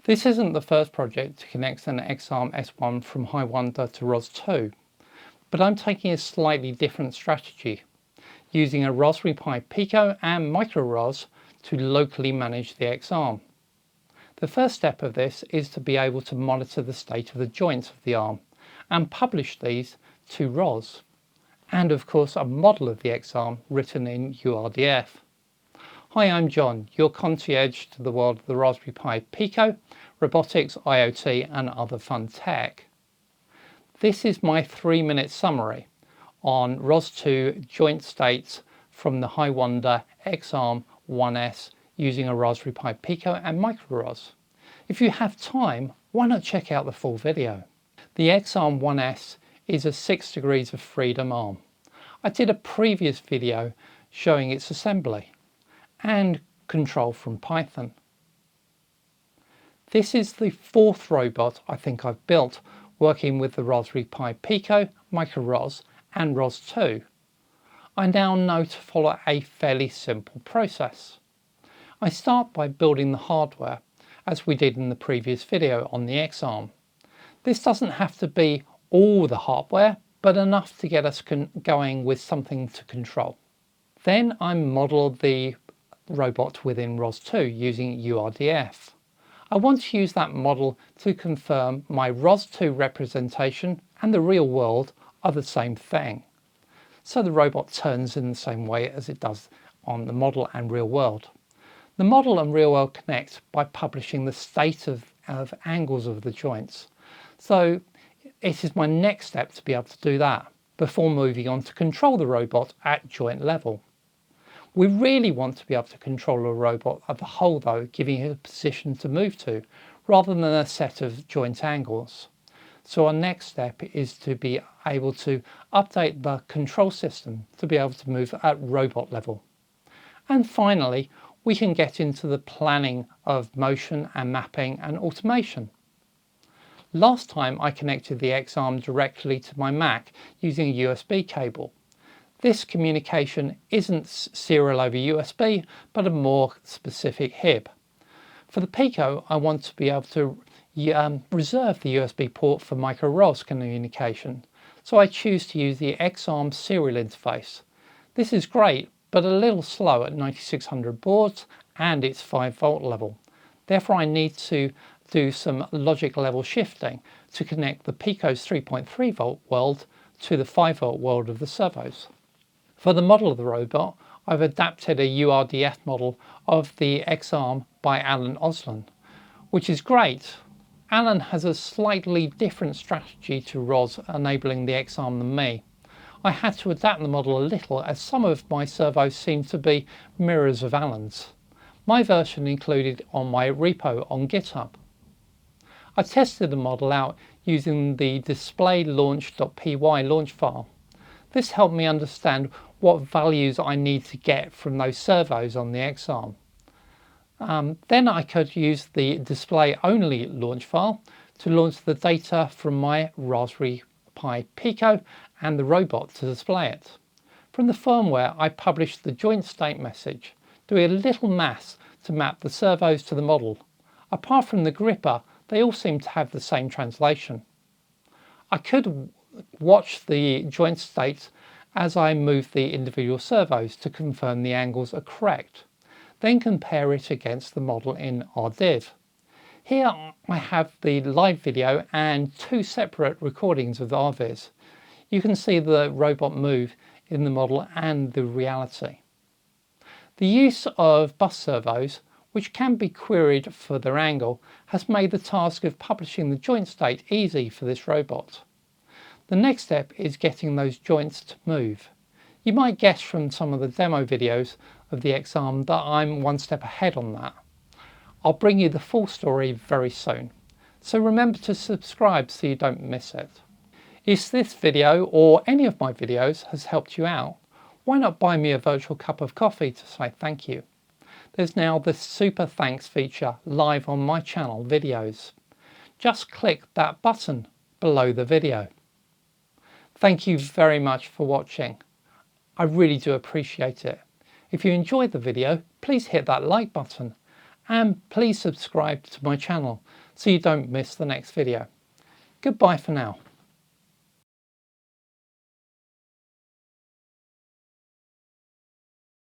This isn't the first project to connect an xArm S1 from HiWonder to ROS2, but I'm taking a slightly different strategy, using a Raspberry Pi Pico and MicroROS to locally manage the xArm. The first step of this is to be able to monitor the state of the joints of the arm and publish these to ROS, and of course a model of the xArm written in URDF. Hi, I'm John, your concierge to the world of the Raspberry Pi Pico, robotics, IoT and other fun tech. This is my 3-minute summary on ROS2 joint states from the HiWonder xArm 1S using a Raspberry Pi Pico and MicroROS. If you have time, why not check out the full video? The xArm 1S is a 6 degrees of freedom arm. I did a previous video showing its assembly and control from Python. This is the 4th robot I think I've built working with the Raspberry Pi Pico, MicroROS and ROS2. I now know to follow a fairly simple process. I start by building the hardware, as we did in the previous video on the xArm. This doesn't have to be all the hardware, but enough to get us going with something to control. Then I model the robot within ROS2 using URDF. I want to use that model to confirm my ROS2 representation and the real world are the same thing. So the robot turns in the same way as it does on the model and real world. The model and real world connect by publishing the state of angles of the joints. So it is my next step to be able to do that before moving on to control the robot at joint level. We really want to be able to control a robot as a whole though, giving it a position to move to, rather than a set of joint angles. So our next step is to be able to update the control system to be able to move at robot level. And finally, we can get into the planning of motion and mapping and automation. Last time I connected the xArm directly to my Mac using a USB cable. This communication isn't serial over USB, but a more specific HIB. For the Pico, I want to be able to reserve the USB port for MicroROS communication, so I choose to use the xArm serial interface. This is great, but a little slow at 9600 baud and its 5-volt level. Therefore, I need to do some logic level shifting to connect the Pico's 3.3 volt world to the 5-volt world of the servos. For the model of the robot, I've adapted a URDF model of the xArm by Alan Osland, which is great. Alan has a slightly different strategy to ROS enabling the xArm than me. I had to adapt the model a little as some of my servos seem to be mirrors of Alan's. My version included on my repo on GitHub. I tested the model out using the display launch.py launch file. This helped me understand what values I need to get from those servos on the xArm. Then I could use the display only launch file to launch the data from my Raspberry Pi Pico and the robot to display it. From the firmware, I published the JointState message, doing a little maths to map the servos to the model. Apart from the gripper, they all seem to have the same translation. I could watch the joint states as I move the individual servos to confirm the angles are correct, then compare it against the model in RDiv. Here I have the live video and 2 separate recordings of the RViz. You can see the robot move in the model and the reality. The use of bus servos, which can be queried for their angle, has made the task of publishing the joint state easy for this robot. The next step is getting those joints to move. You might guess from some of the demo videos of the xArm that I'm one step ahead on that. I'll bring you the full story very soon, so remember to subscribe so you don't miss it. If this video or any of my videos has helped you out, why not buy me a virtual cup of coffee to say thank you? There's now the super thanks feature live on my channel videos. Just click that button below the video. Thank you very much for watching. I really do appreciate it. If you enjoyed the video, please hit that like button and please subscribe to my channel so you don't miss the next video. Goodbye for now.